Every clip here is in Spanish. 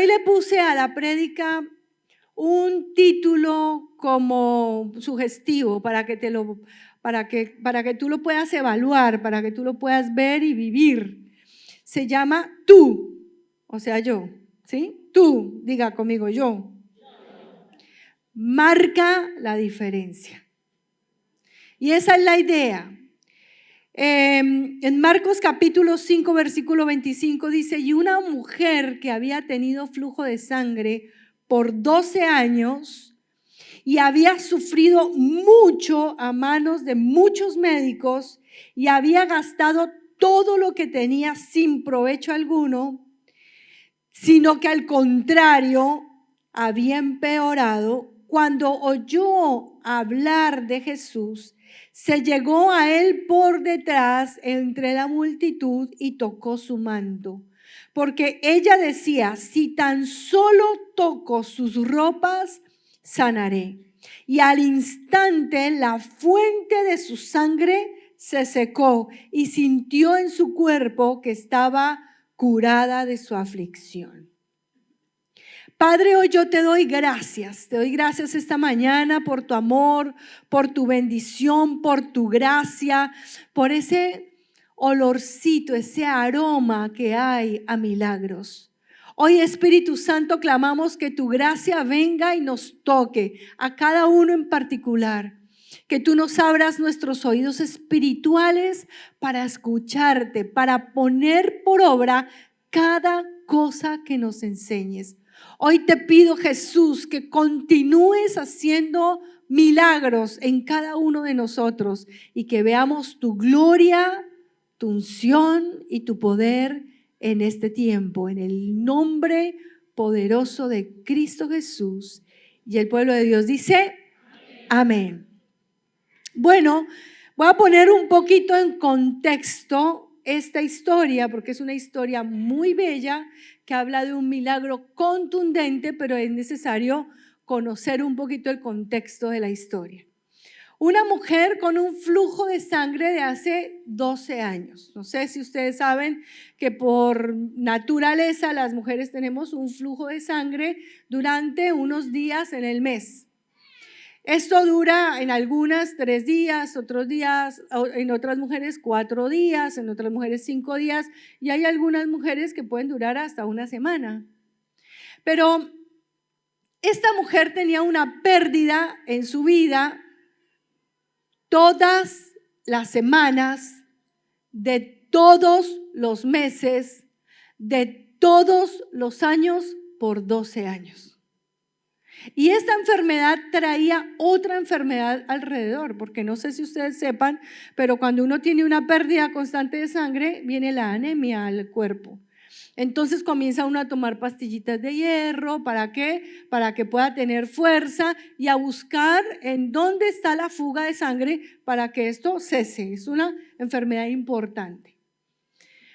le puse a la prédica un título como sugestivo para que tú lo puedas evaluar, para que tú lo puedas ver y vivir. Se llama Tú, o sea, yo, ¿sí? Tú, diga conmigo, yo. Marca la diferencia. Y esa es la idea. En Marcos capítulo 5, versículo 25 dice, y una mujer que había tenido flujo de sangre por 12 años y había sufrido mucho a manos de muchos médicos y había gastado todo lo que tenía sin provecho alguno, sino que al contrario había empeorado, cuando oyó hablar de Jesús, se llegó a él por detrás entre la multitud y tocó su manto. Porque ella decía, si tan solo toco sus ropas, sanaré. Y al instante la fuente de su sangre se secó y sintió en su cuerpo que estaba curada de su aflicción. Padre, hoy yo te doy gracias esta mañana por tu amor, por tu bendición, por tu gracia, por ese olorcito, ese aroma que hay a milagros. Hoy, Espíritu Santo, clamamos que tu gracia venga y nos toque a cada uno en particular. Que tú nos abras nuestros oídos espirituales para escucharte, para poner por obra cada cosa que nos enseñes. Hoy te pido, Jesús, que continúes haciendo milagros en cada uno de nosotros y que veamos tu gloria, tu unción y tu poder en este tiempo, en el nombre poderoso de Cristo Jesús. Y el pueblo de Dios dice, amén. Bueno, voy a poner un poquito en contexto esta historia, porque es una historia muy bella que habla de un milagro contundente, pero es necesario conocer un poquito el contexto de la historia. Una mujer con un flujo de sangre de hace 12 años. No sé si ustedes saben que por naturaleza las mujeres tenemos un flujo de sangre durante unos días en el mes. Esto dura en algunas 3 días, otros días, en otras mujeres 4 días, en otras mujeres 5 días y hay algunas mujeres que pueden durar hasta una semana. Pero esta mujer tenía una pérdida en su vida todas las semanas, de todos los meses, de todos los años por 12 años. Y esta enfermedad traía otra enfermedad alrededor, porque no sé si ustedes sepan, pero cuando uno tiene una pérdida constante de sangre, viene la anemia al cuerpo. Entonces comienza uno a tomar pastillitas de hierro, ¿para qué? Para que pueda tener fuerza y a buscar en dónde está la fuga de sangre para que esto cese. Es una enfermedad importante.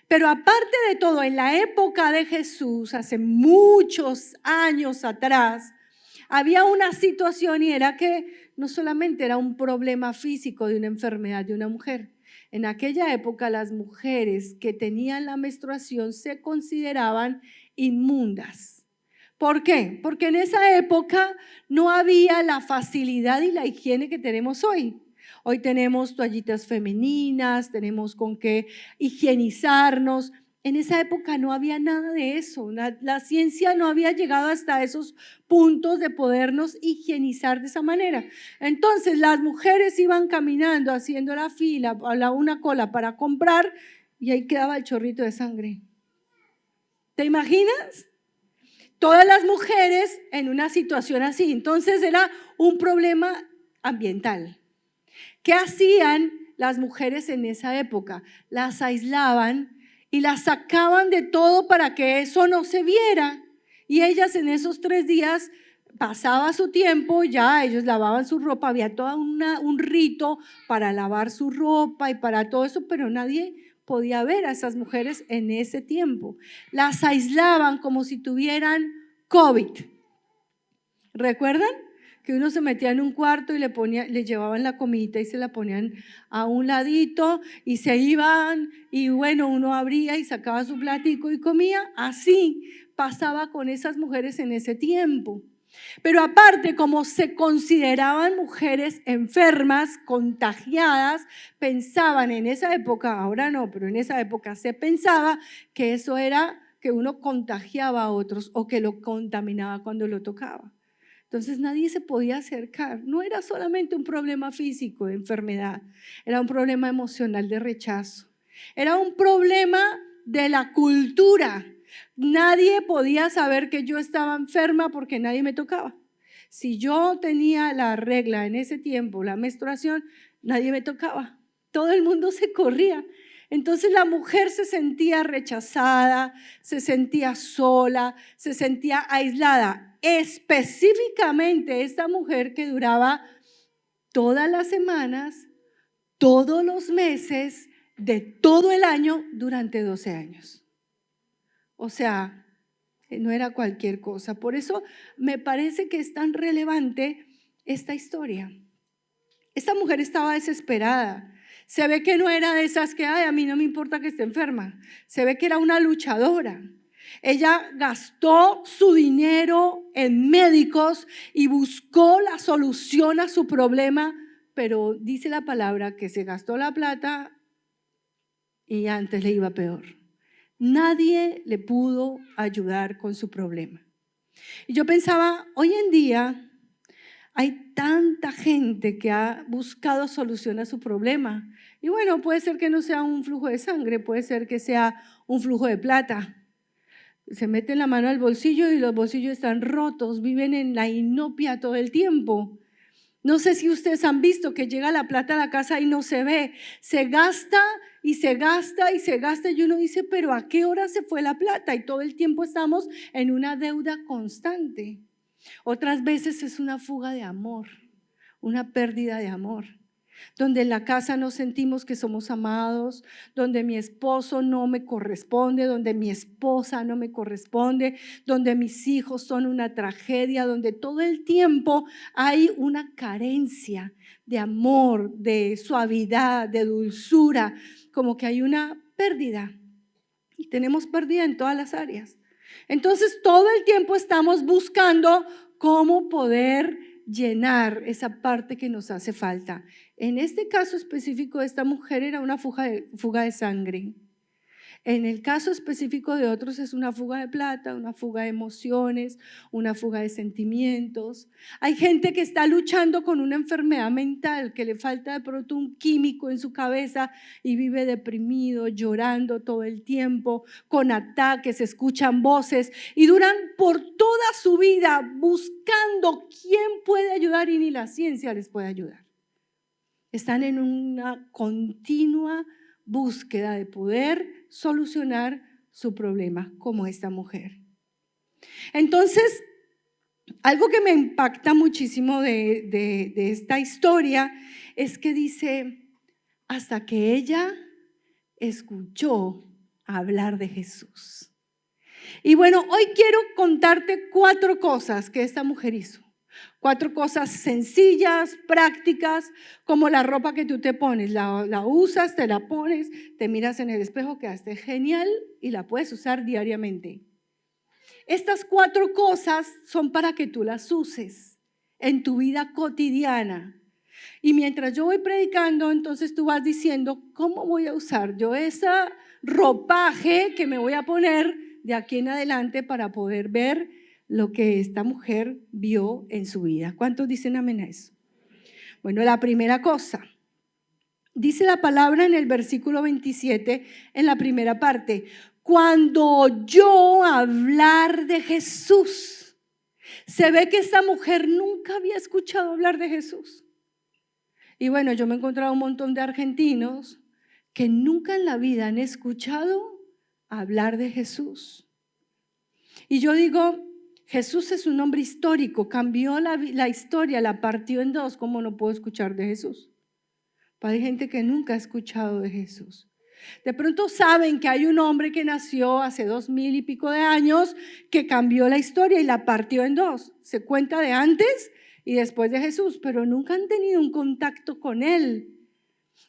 Pero aparte de todo, en la época de Jesús, hace muchos años atrás, había una situación y era que no solamente era un problema físico de una enfermedad de una mujer. En aquella época las mujeres que tenían la menstruación se consideraban inmundas. ¿Por qué? Porque en esa época no había la facilidad y la higiene que tenemos hoy. Hoy tenemos toallitas femeninas, tenemos con qué higienizarnos. En esa época no había nada de eso. La ciencia no había llegado hasta esos puntos de podernos higienizar de esa manera. Entonces las mujeres iban caminando, haciendo la fila, una cola para comprar y ahí quedaba el chorrito de sangre. ¿Te imaginas? Todas las mujeres en una situación así. Entonces era un problema ambiental. ¿Qué hacían las mujeres en esa época? Las aislaban y las sacaban de todo para que eso no se viera. Y ellas en esos 3 días pasaba su tiempo, ya ellos lavaban su ropa, había todo un rito para lavar su ropa y para todo eso, pero nadie podía ver a esas mujeres en ese tiempo. Las aislaban como si tuvieran COVID. ¿Recuerdan? que uno se metía en un cuarto y le llevaban la comidita y se la ponían a un ladito y se iban y bueno, uno abría y sacaba su platico y comía. Así pasaba con esas mujeres en ese tiempo. Pero aparte, como se consideraban mujeres enfermas, contagiadas, pensaban en esa época, ahora no, pero en esa época se pensaba que eso era que uno contagiaba a otros o que lo contaminaba cuando lo tocaba. Entonces nadie se podía acercar. No era solamente un problema físico de enfermedad, era un problema emocional de rechazo. Era un problema de la cultura. Nadie podía saber que yo estaba enferma porque nadie me tocaba. Si yo tenía la regla en ese tiempo, la menstruación, nadie me tocaba. Todo el mundo se corría. Entonces la mujer se sentía rechazada, se sentía sola, se sentía aislada. Específicamente esta mujer que duraba todas las semanas, todos los meses, de todo el año durante 12 años. O sea, no era cualquier cosa. Por eso me parece que es tan relevante esta historia. Esta mujer estaba desesperada. Se ve que no era de esas que, ay, a mí no me importa que esté enferma. Se ve que era una luchadora. Ella gastó su dinero en médicos y buscó la solución a su problema, pero dice la palabra que se gastó la plata y antes le iba peor. Nadie le pudo ayudar con su problema. Y yo pensaba, hoy en día hay tanta gente que ha buscado solución a su problema. Y bueno, puede ser que no sea un flujo de sangre, puede ser que sea un flujo de plata. Se meten la mano al bolsillo y los bolsillos están rotos, viven en la inopia todo el tiempo. No sé si ustedes han visto que llega la plata a la casa y no se ve. Se gasta y se gasta y se gasta y uno dice, pero ¿a qué hora se fue la plata? Y todo el tiempo estamos en una deuda constante. Otras veces es una fuga de amor, una pérdida de amor, donde en la casa no sentimos que somos amados, donde mi esposo no me corresponde, donde mi esposa no me corresponde, donde mis hijos son una tragedia, donde todo el tiempo hay una carencia de amor, de suavidad, de dulzura, como que hay una pérdida. Y tenemos pérdida en todas las áreas. Entonces todo el tiempo estamos buscando cómo poder llenar esa parte que nos hace falta. En este caso específico de esta mujer era una fuga de sangre. En el caso específico de otros es una fuga de plata, una fuga de emociones, una fuga de sentimientos. Hay gente que está luchando con una enfermedad mental, que le falta de pronto un químico en su cabeza y vive deprimido, llorando todo el tiempo, con ataques, escuchan voces y duran por toda su vida buscando quién puede ayudar y ni la ciencia les puede ayudar. Están en una continua búsqueda de poder solucionar su problema, como esta mujer. Entonces, algo que me impacta muchísimo de esta historia es que dice, hasta que ella escuchó hablar de Jesús. Y bueno, hoy quiero contarte 4 cosas que esta mujer hizo. 4 cosas sencillas, prácticas, como la ropa que tú te pones. La usas, te la pones, te miras en el espejo, quedaste genial y la puedes usar diariamente. Estas 4 cosas son para que tú las uses en tu vida cotidiana. Y mientras yo voy predicando, entonces tú vas diciendo, ¿cómo voy a usar yo ese ropaje que me voy a poner de aquí en adelante para poder ver lo que esta mujer vio en su vida? ¿Cuántos dicen amén a eso? Bueno, la primera cosa, dice la palabra en el versículo 27, en la primera parte, cuando oyó hablar de Jesús. Se ve que esta mujer nunca había escuchado hablar de Jesús. Y bueno, yo me he encontrado un montón de argentinos que nunca en la vida han escuchado hablar de Jesús. Y yo digo, Jesús es un hombre histórico, cambió la historia, la partió en dos. ¿Cómo no puedo escuchar de Jesús? Hay gente que nunca ha escuchado de Jesús. De pronto saben que hay un hombre que nació hace 2000 y pico de años que cambió la historia y la partió en dos. Se cuenta de antes y después de Jesús, pero nunca han tenido un contacto con Él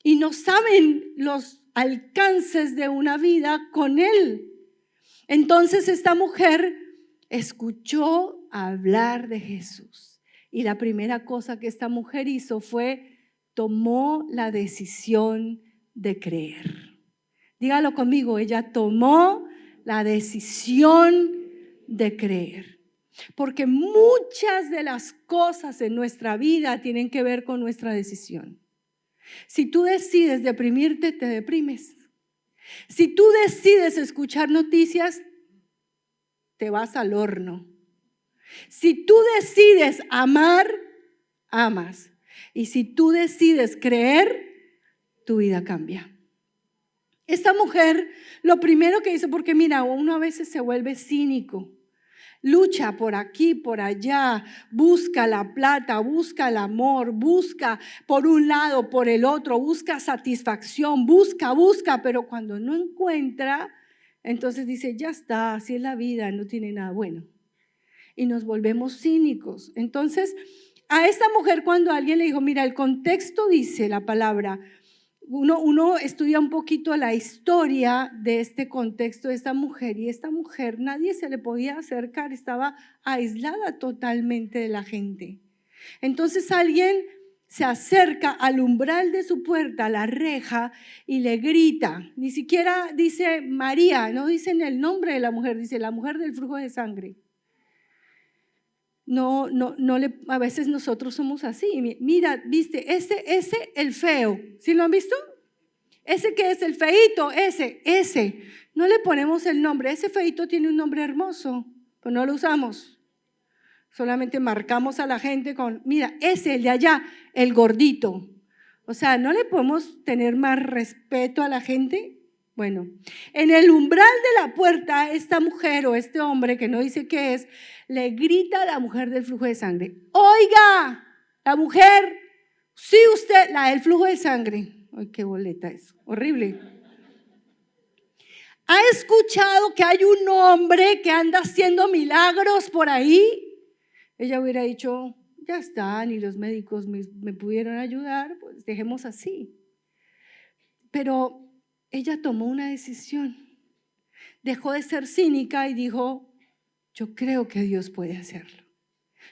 y no saben los alcances de una vida con Él. Entonces esta mujer escuchó hablar de Jesús y la primera cosa que esta mujer hizo fue tomó la decisión de creer. Dígalo conmigo, ella tomó la decisión de creer. Porque muchas de las cosas en nuestra vida tienen que ver con nuestra decisión. Si tú decides deprimirte, te deprimes. Si tú decides escuchar noticias, te vas al horno. Si tú decides amar, amas. Y si tú decides creer, tu vida cambia. Esta mujer, lo primero que hizo, porque mira, uno a veces se vuelve cínico. Lucha por aquí, por allá, busca la plata, busca el amor, busca por un lado, por el otro, busca satisfacción, busca, pero cuando no encuentra, entonces dice, ya está, así es la vida, no tiene nada bueno. Y nos volvemos cínicos. Entonces, a esta mujer cuando alguien le dijo, mira, el contexto dice la palabra, uno estudia un poquito la historia de este contexto de esta mujer y esta mujer nadie se le podía acercar, estaba aislada totalmente de la gente. Entonces alguien se acerca al umbral de su puerta, a la reja y le grita, ni siquiera dice María, no dicen el nombre de la mujer, dice la mujer del flujo de sangre. No, a veces nosotros somos así. Mira, viste, ese, el feo, ¿sí lo han visto? Ese que es el feíto, ese. No le ponemos el nombre, ese feíto tiene un nombre hermoso, pero no lo usamos. Solamente marcamos a la gente con, mira, ese, el de allá, el gordito. O sea, ¿no le podemos tener más respeto a la gente? Bueno, en el umbral de la puerta, esta mujer o este hombre que no dice qué es, le grita a la mujer del flujo de sangre, oiga, la mujer, sí usted, la del flujo de sangre. Ay, qué boleta es, horrible. ¿Ha escuchado que hay un hombre que anda haciendo milagros por ahí? Ella hubiera dicho, ya está, ni los médicos me pudieron ayudar, pues dejemos así. Pero ella tomó una decisión, dejó de ser cínica y dijo, yo creo que Dios puede hacerlo.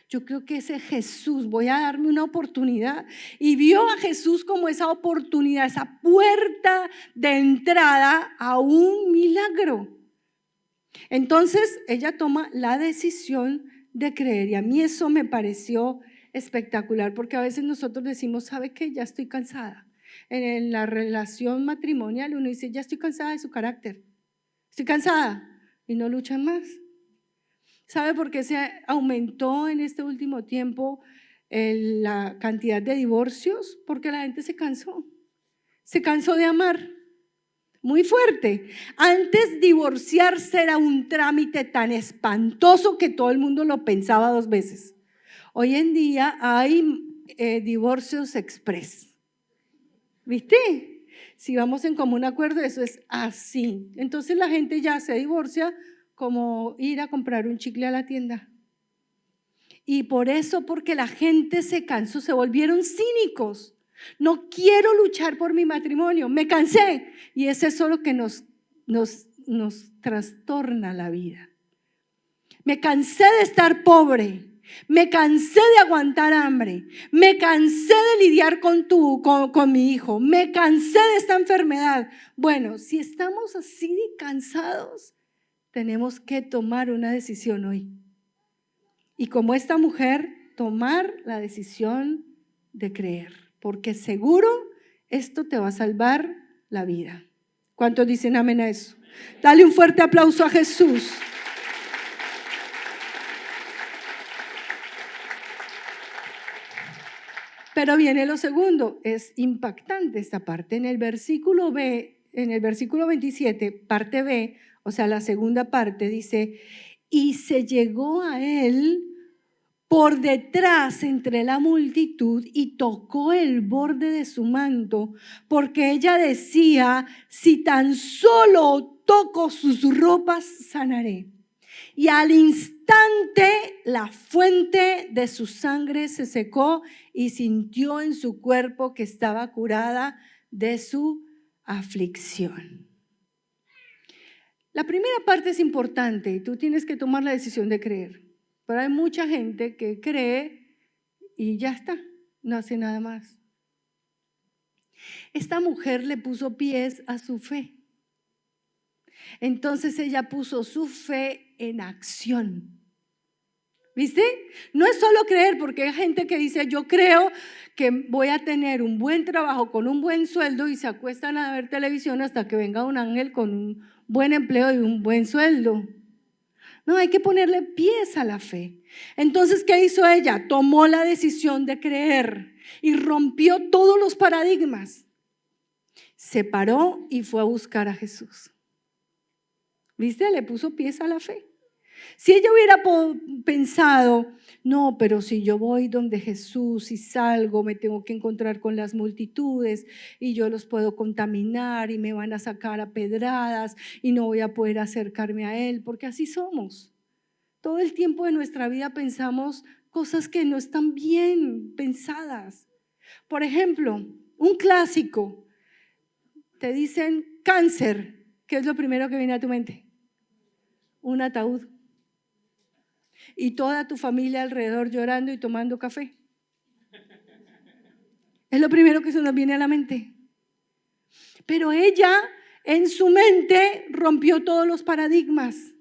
Yo creo que ese Jesús, voy a darme una oportunidad. Y vio a Jesús como esa oportunidad, esa puerta de entrada a un milagro. Entonces ella toma la decisión de creer y a mí eso me pareció espectacular porque a veces nosotros decimos, ¿sabe qué? Ya estoy cansada. En la relación matrimonial uno dice, ya estoy cansada de su carácter. Estoy cansada y no luchan más. ¿Sabe por qué se aumentó en este último tiempo la cantidad de divorcios? Porque la gente se cansó de amar. Muy fuerte. Antes divorciarse era un trámite tan espantoso que todo el mundo lo pensaba 2 veces. Hoy en día hay divorcios express. ¿Viste? Si vamos en común acuerdo, eso es así. Entonces la gente ya se divorcia como ir a comprar un chicle a la tienda. Y por eso, porque la gente se cansó, se volvieron cínicos. No quiero luchar por mi matrimonio, me cansé. Y es eso lo que nos trastorna la vida. Me cansé de estar pobre, me cansé de aguantar hambre, me cansé de lidiar con mi hijo, me cansé de esta enfermedad. Bueno, si estamos así de cansados, tenemos que tomar una decisión hoy. Y como esta mujer, tomar la decisión de creer, porque seguro esto te va a salvar la vida. ¿Cuántos dicen amén a eso? Dale un fuerte aplauso a Jesús. Pero viene lo segundo, es impactante esta parte. En el versículo 27, parte B, o sea, la segunda parte dice, y se llegó a él por detrás entre la multitud y tocó el borde de su manto, porque ella decía, si tan solo toco sus ropas, sanaré. Y al instante la fuente de su sangre se secó y sintió en su cuerpo que estaba curada de su aflicción. La primera parte es importante y tú tienes que tomar la decisión de creer. Pero hay mucha gente que cree y ya está, no hace nada más. Esta mujer le puso pies a su fe. Entonces ella puso su fe en acción. ¿Viste? No es solo creer, porque hay gente que dice, yo creo que voy a tener un buen trabajo con un buen sueldo y se acuestan a ver televisión hasta que venga un ángel con un buen empleo y un buen sueldo. No, hay que ponerle pies a la fe. Entonces, ¿qué hizo ella? Tomó la decisión de creer y rompió todos los paradigmas. Se paró y fue a buscar a Jesús. ¿Viste? Le puso pies a la fe. Si ella hubiera pensado, no, pero si yo voy donde Jesús y salgo, me tengo que encontrar con las multitudes y yo los puedo contaminar y me van a sacar a pedradas y no voy a poder acercarme a Él, porque así somos. Todo el tiempo de nuestra vida pensamos cosas que no están bien pensadas. Por ejemplo, un clásico, te dicen cáncer, ¿qué es lo primero que viene a tu mente? Un ataúd. Y toda tu familia alrededor llorando y tomando café. Es lo primero que se nos viene a la mente. Pero ella en su mente rompió todos los paradigmas.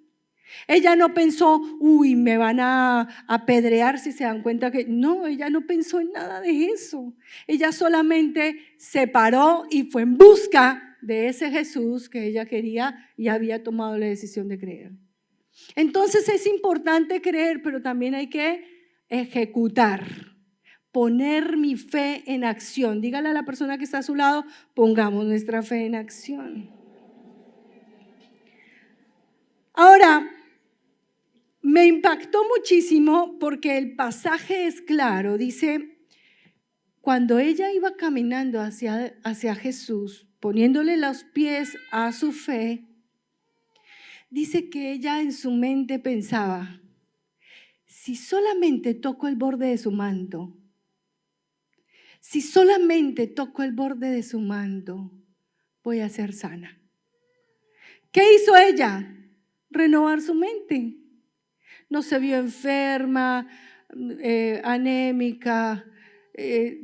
Ella no pensó, uy, me van a apedrear si se dan cuenta que… No, ella no pensó en nada de eso. Ella solamente se paró y fue en busca de ese Jesús que ella quería y había tomado la decisión de creer. Entonces es importante creer, pero también hay que ejecutar, poner mi fe en acción. Dígale a la persona que está a su lado, pongamos nuestra fe en acción. Ahora, me impactó muchísimo porque el pasaje es claro. Dice, cuando ella iba caminando hacia Jesús, poniéndole los pies a su fe, dice que ella en su mente pensaba, si solamente toco el borde de su manto, si solamente toco el borde de su manto, voy a ser sana. ¿Qué hizo ella? Renovar su mente. No se vio enferma, anémica,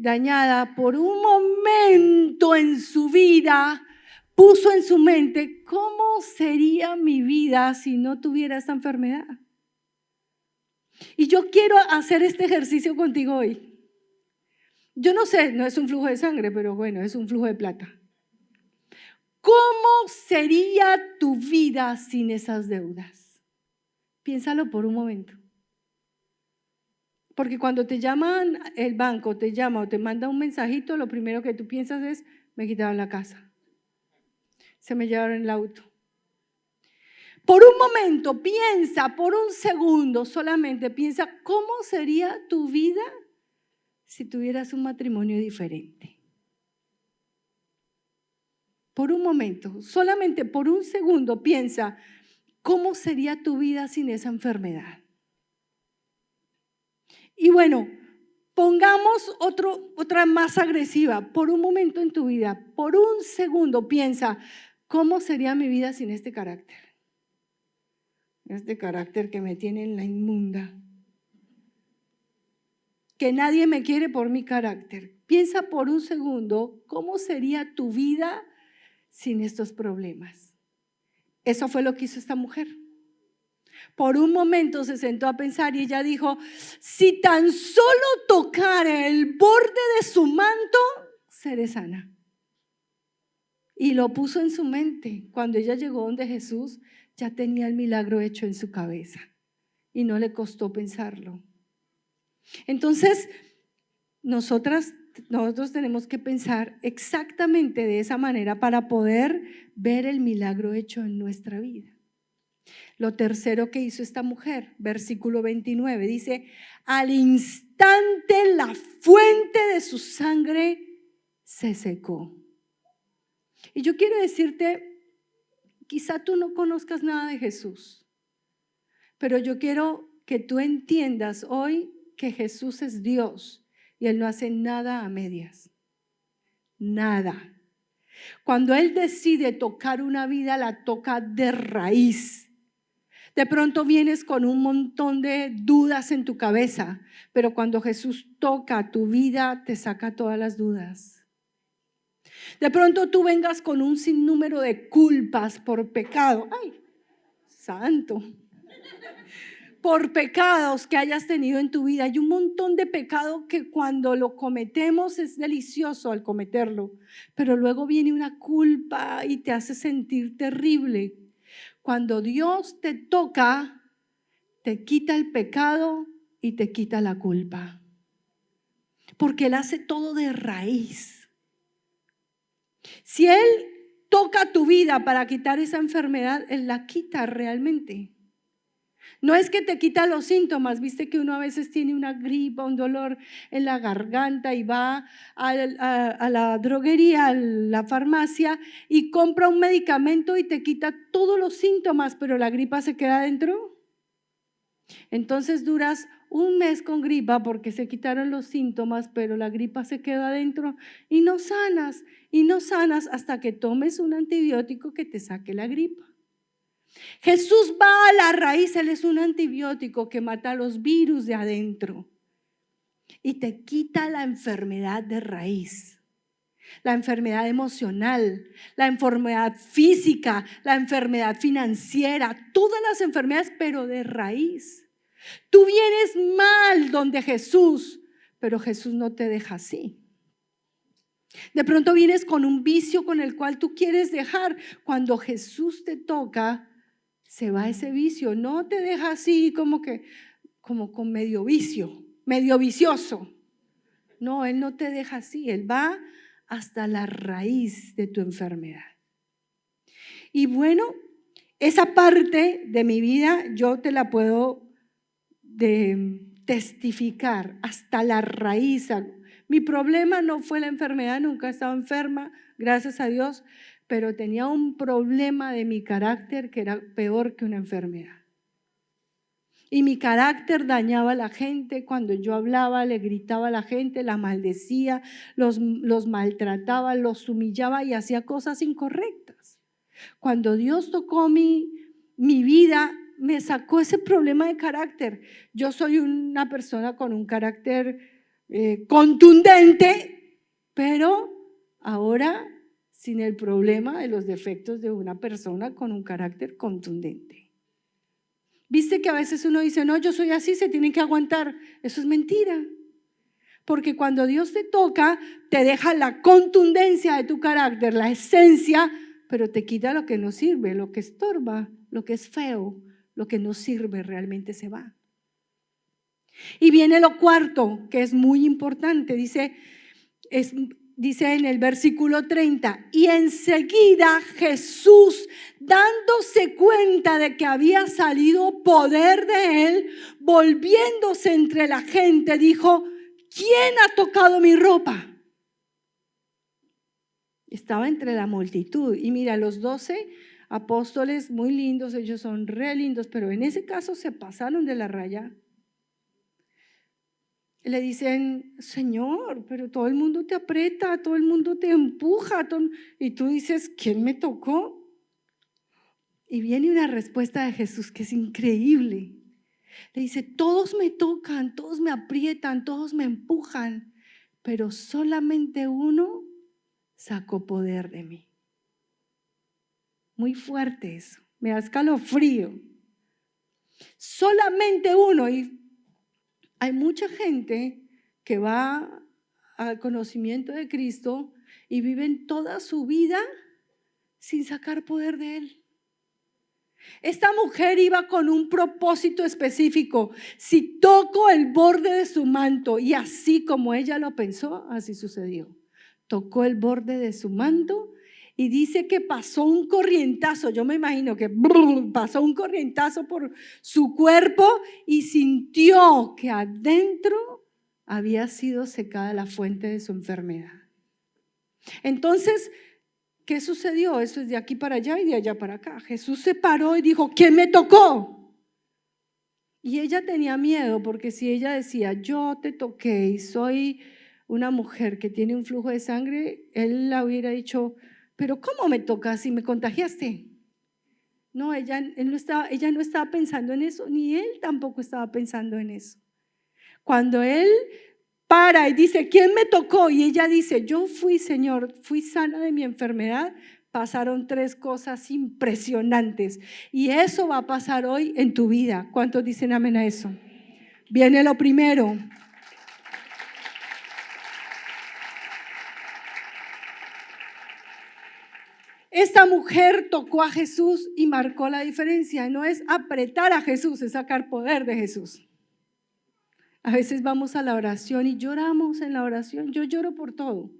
dañada. Por un momento en su vida puso en su mente, ¿cómo sería mi vida si no tuviera esta enfermedad? Y yo quiero hacer este ejercicio contigo hoy. Yo no sé, no es un flujo de sangre, pero bueno, es un flujo de plata. ¿Cómo sería tu vida sin esas deudas? Piénsalo por un momento. Porque cuando te llaman, el banco te llama o te manda un mensajito, lo primero que tú piensas es, me quitaron la casa, se me llevaron el auto. Por un momento, piensa, por un segundo solamente, piensa, ¿cómo sería tu vida si tuvieras un matrimonio diferente? Por un momento, solamente por un segundo, piensa, ¿cómo sería tu vida sin esa enfermedad? Y bueno, pongamos otra más agresiva. Por un momento en tu vida, por un segundo, piensa, ¿cómo sería mi vida sin este carácter? Este carácter que me tiene en la inmunda. Que nadie me quiere por mi carácter. Piensa por un segundo, ¿cómo sería tu vida sin estos problemas? Eso fue lo que hizo esta mujer. Por un momento se sentó a pensar y ella dijo, si tan solo tocara el borde de su manto, seré sana. Y lo puso en su mente. Cuando ella llegó donde Jesús, ya tenía el milagro hecho en su cabeza y no le costó pensarlo. Entonces, nosotros tenemos que pensar exactamente de esa manera para poder ver el milagro hecho en nuestra vida. Lo tercero que hizo esta mujer, versículo 29, dice, al instante la fuente de su sangre se secó. Y yo quiero decirte, quizá tú no conozcas nada de Jesús, Pero yo quiero que tú entiendas hoy que Jesús es Dios y Él no hace nada a medias. Nada. Cuando Él decide tocar una vida, la toca de raíz. De pronto vienes con un montón de dudas en tu cabeza, pero cuando Jesús toca tu vida, te saca todas las dudas. De pronto tú vengas con un sinnúmero de culpas por pecado. ¡Ay, santo! Por pecados que hayas tenido en tu vida. Hay un montón de pecado que cuando lo cometemos es delicioso al cometerlo, pero luego viene una culpa y te hace sentir terrible. Cuando Dios te toca, te quita el pecado y te quita la culpa, porque Él hace todo de raíz. Si Él toca tu vida para quitar esa enfermedad, Él la quita realmente. No es que te quita los síntomas. Viste que uno a veces tiene una gripa, un dolor en la garganta y va a la droguería, a la farmacia y compra un medicamento y te quita todos los síntomas, pero la gripa se queda adentro. Entonces duras un mes con gripa porque se quitaron los síntomas, pero la gripa se queda adentro y no sanas hasta que tomes un antibiótico que te saque la gripa. Jesús va a la raíz, Él es un antibiótico que mata los virus de adentro y te quita la enfermedad de raíz, la enfermedad emocional, la enfermedad física, la enfermedad financiera, todas las enfermedades, pero de raíz. Tú vienes mal donde Jesús, pero Jesús no te deja así. De pronto vienes con un vicio con el cual tú quieres dejar. Cuando Jesús te toca, se va ese vicio, no te deja así como con medio vicio, medio vicioso. No, Él no te deja así, Él va hasta la raíz de tu enfermedad. Y bueno, esa parte de mi vida yo te la puedo testificar hasta la raíz. Mi problema no fue la enfermedad, nunca he estado enferma, gracias a Dios, pero tenía un problema de mi carácter que era peor que una enfermedad. Y mi carácter dañaba a la gente. Cuando yo hablaba, le gritaba a la gente, la maldecía, los maltrataba, los humillaba y hacía cosas incorrectas. Cuando Dios tocó mi vida, me sacó ese problema de carácter. Yo soy una persona con un carácter contundente, pero ahora sin el problema de los defectos de una persona con un carácter contundente. Viste que a veces uno dice, no, yo soy así, se tienen que aguantar. Eso es mentira. Porque cuando Dios te toca, te deja la contundencia de tu carácter, la esencia, pero te quita lo que no sirve, lo que estorba, lo que es feo, lo que no sirve realmente se va. Y viene lo cuarto, que es muy importante, dice en el versículo 30, y enseguida Jesús, dándose cuenta de que había salido poder de Él, volviéndose entre la gente, dijo, ¿quién ha tocado mi ropa? Estaba entre la multitud. Y mira, los 12 apóstoles, muy lindos, ellos son re lindos, pero en ese caso se pasaron de la raya. Le dicen, Señor, pero todo el mundo te aprieta, todo el mundo te empuja, y tú dices, ¿quién me tocó? Y viene una respuesta de Jesús que es increíble. Le dice, todos me tocan, todos me aprietan, todos me empujan, pero solamente uno sacó poder de mí. Muy fuerte eso, me da escalofrío. Solamente uno. Y hay mucha gente que va al conocimiento de Cristo y viven toda su vida sin sacar poder de Él. Esta mujer iba con un propósito específico. Si toco el borde de su manto, y así como ella lo pensó, así sucedió. Tocó el borde de su manto y dice que pasó un corrientazo. Yo me imagino que pasó un corrientazo por su cuerpo y sintió que adentro había sido secada la fuente de su enfermedad. Entonces, ¿qué sucedió? Eso es de aquí para allá y de allá para acá. Jesús se paró y dijo, ¿quién me tocó? Y ella tenía miedo porque si ella decía, yo te toqué y soy una mujer que tiene un flujo de sangre, él la hubiera dicho, pero ¿cómo me tocas si me contagiaste? No, ella no estaba pensando en eso, ni él tampoco estaba pensando en eso. Cuando él para y dice, ¿quién me tocó? Y ella dice, yo fui, Señor, fui sana de mi enfermedad. Pasaron 3 cosas impresionantes y eso va a pasar hoy en tu vida. ¿Cuántos dicen amén a eso? Viene lo primero. Esta mujer tocó a Jesús y marcó la diferencia. No es apretar a Jesús, es sacar poder de Jesús. A veces vamos a la oración y lloramos en la oración. Yo lloro por todo.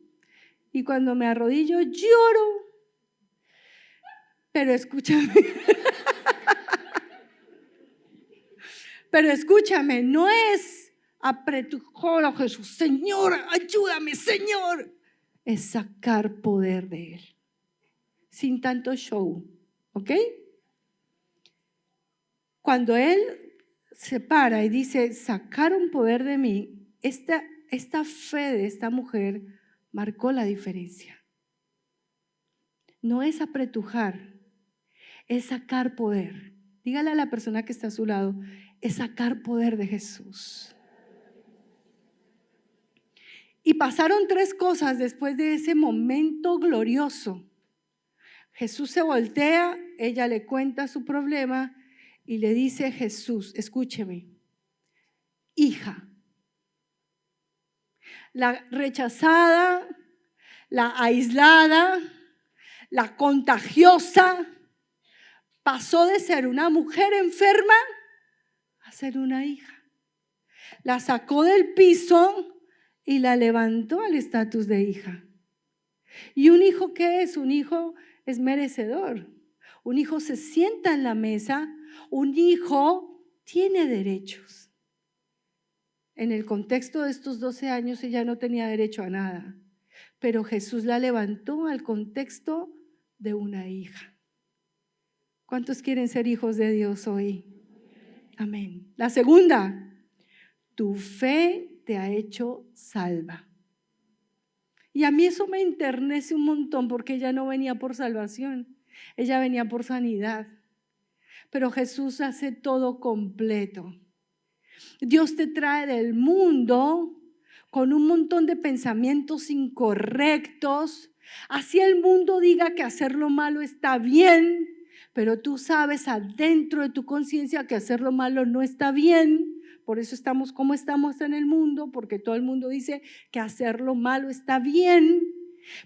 Y cuando me arrodillo, lloro. Pero escúchame. Pero escúchame, no es apretujar a Jesús. Señor, ayúdame, Señor. Es sacar poder de Él. Sin tanto show. ¿Ok? Cuando Él se para y dice, sacaron poder de mí, esta fe de esta mujer marcó la diferencia. No es apretujar, es sacar poder. Dígale a la persona que está a su lado, es sacar poder de Jesús. Y pasaron 3 cosas después de ese momento glorioso. Jesús se voltea, ella le cuenta su problema y le dice, Jesús, escúcheme, hija, la rechazada, la aislada, la contagiosa, pasó de ser una mujer enferma a ser una hija. La sacó del piso y la levantó al estatus de hija. ¿Y un hijo qué es? Un hijo es merecedor. Un hijo se sienta en la mesa. Un hijo tiene derechos. En el contexto de estos 12 años ella no tenía derecho a nada, pero Jesús la levantó al contexto de una hija. ¿Cuántos quieren ser hijos de Dios hoy? Amén. La segunda, tu fe te ha hecho salva. Y a mí eso me enternece un montón porque ella no venía por salvación, ella venía por sanidad. Pero Jesús hace todo completo. Dios te trae del mundo con un montón de pensamientos incorrectos. Así el mundo diga que hacer lo malo está bien, pero tú sabes adentro de tu conciencia que hacer lo malo no está bien. Por eso estamos como estamos en el mundo, porque todo el mundo dice que hacer lo malo está bien.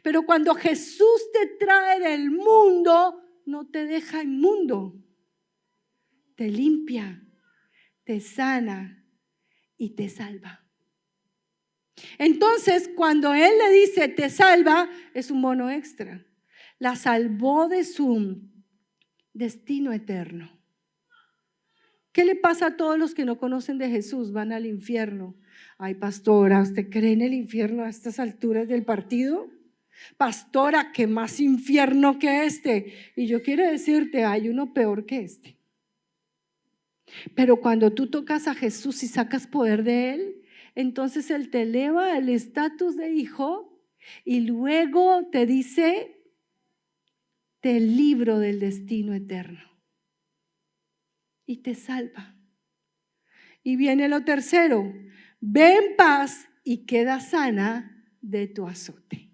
Pero cuando Jesús te trae del mundo, no te deja inmundo. Te limpia, te sana y te salva. Entonces, cuando Él le dice te salva, es un bono extra. La salvó de su destino eterno. ¿Qué le pasa a todos los que no conocen de Jesús? Van al infierno. Ay, pastora, ¿usted cree en el infierno a estas alturas del partido? Pastora, ¿qué más infierno que este? Y yo quiero decirte, hay uno peor que este. Pero cuando tú tocas a Jesús y sacas poder de Él, entonces Él te eleva el estatus de hijo y luego te dice, te libro del destino eterno y te salva. Y viene lo tercero, ve en paz y queda sana de tu azote.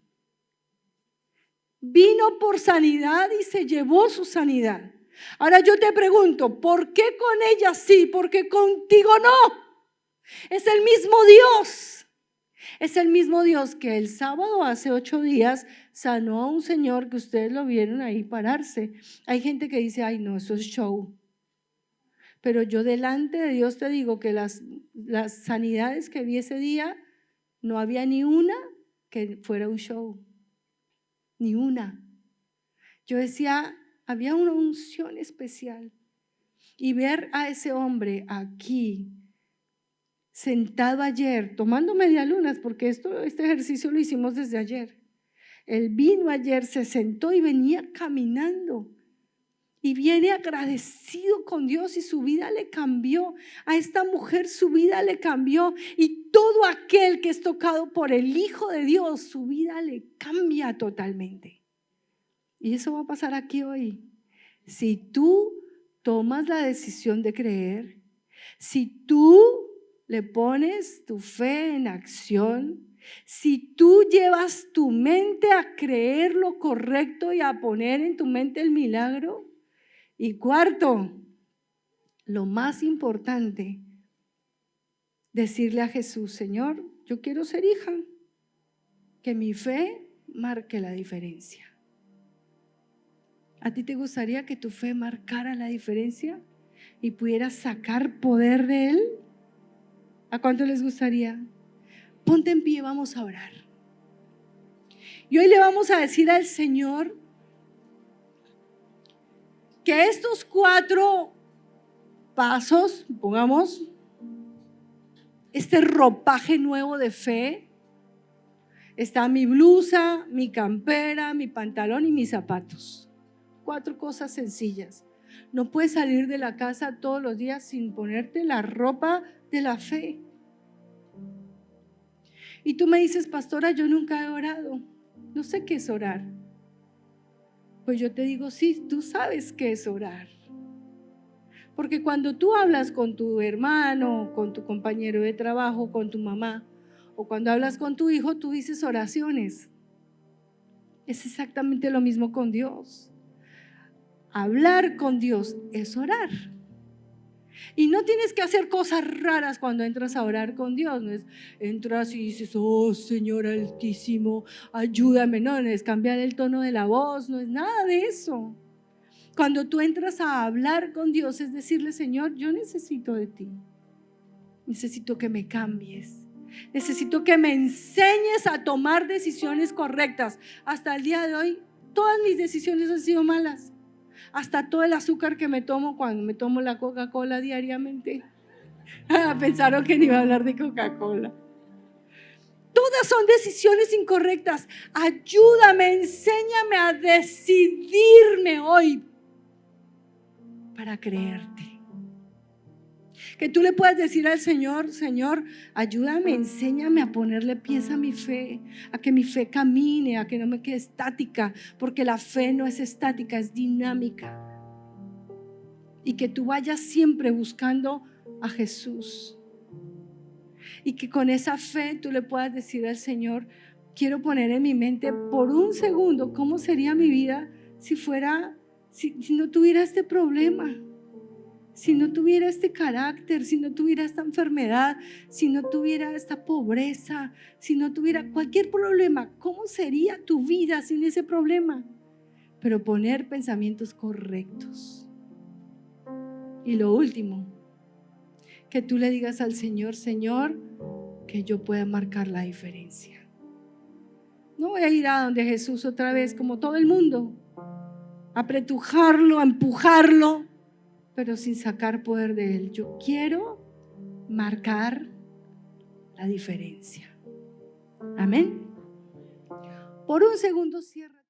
Vino por sanidad y se llevó su sanidad. Ahora yo te pregunto, ¿por qué con ella sí? ¿Por qué contigo no? Es el mismo Dios. Es el mismo Dios que el sábado hace 8 días sanó a un señor que ustedes lo vieron ahí pararse. Hay gente que dice, ay no, eso es show. Pero yo delante de Dios te digo que las sanidades que vi ese día, no había ni una que fuera un show. Ni una. Yo decía, había una unción especial. Y ver a ese hombre aquí, sentado ayer, tomando medialunas, porque este ejercicio lo hicimos desde ayer. Él vino ayer, se sentó y venía caminando. Y viene agradecido con Dios y su vida le cambió. A esta mujer su vida le cambió. Y todo aquel que es tocado por el Hijo de Dios, su vida le cambia totalmente. Y eso va a pasar aquí hoy. Si tú tomas la decisión de creer, si tú le pones tu fe en acción, si tú llevas tu mente a creer lo correcto y a poner en tu mente el milagro. Y cuarto, lo más importante, decirle a Jesús: Señor, yo quiero ser hija, que mi fe marque la diferencia. ¿A ti te gustaría que tu fe marcara la diferencia y pudieras sacar poder de Él? ¿A cuánto les gustaría? Ponte en pie, vamos a orar. Y hoy le vamos a decir al Señor que estos 4 pasos, pongamos este ropaje nuevo de fe, está mi blusa, mi campera, mi pantalón y mis zapatos. 4 cosas sencillas. No puedes salir de la casa todos los días sin ponerte la ropa de la fe. Y tú me dices: pastora, yo nunca he orado, no sé qué es orar. Pues yo te digo: sí, tú sabes qué es orar. Porque cuando tú hablas con tu hermano, con tu compañero de trabajo, con tu mamá, o cuando hablas con tu hijo, tú dices oraciones. Es exactamente lo mismo con Dios. Hablar con Dios es orar. Y no tienes que hacer cosas raras cuando entras a orar con Dios. No es entras y dices: oh Señor Altísimo, ayúdame. No es cambiar el tono de la voz, no es nada de eso. Cuando tú entras a hablar con Dios es decirle: Señor, yo necesito de ti. Necesito que me cambies. Necesito que me enseñes a tomar decisiones correctas. Hasta el día de hoy, todas mis decisiones han sido malas. Hasta todo el azúcar que me tomo cuando me tomo la Coca-Cola diariamente. Pensaron que ni iba a hablar de Coca-Cola. Todas son decisiones incorrectas. Ayúdame, enséñame a decidirme hoy para creerte. Que tú le puedas decir al Señor: Señor, ayúdame, enséñame a ponerle pies a mi fe, a que mi fe camine, a que no me quede estática, porque la fe no es estática, es dinámica. Y que tú vayas siempre buscando a Jesús. Y que con esa fe tú le puedas decir al Señor: quiero poner en mi mente por un segundo cómo sería mi vida si no tuviera este problema. Si no tuviera este carácter, si no tuviera esta enfermedad, si no tuviera esta pobreza, si no tuviera cualquier problema, ¿cómo sería tu vida sin ese problema? Pero poner pensamientos correctos. Y lo último, que tú le digas al Señor: Señor, que yo pueda marcar la diferencia. No voy a ir a donde Jesús otra vez como todo el mundo, a apretujarlo, a empujarlo, pero sin sacar poder de Él. Yo quiero marcar la diferencia. Amén. Por un segundo cierra.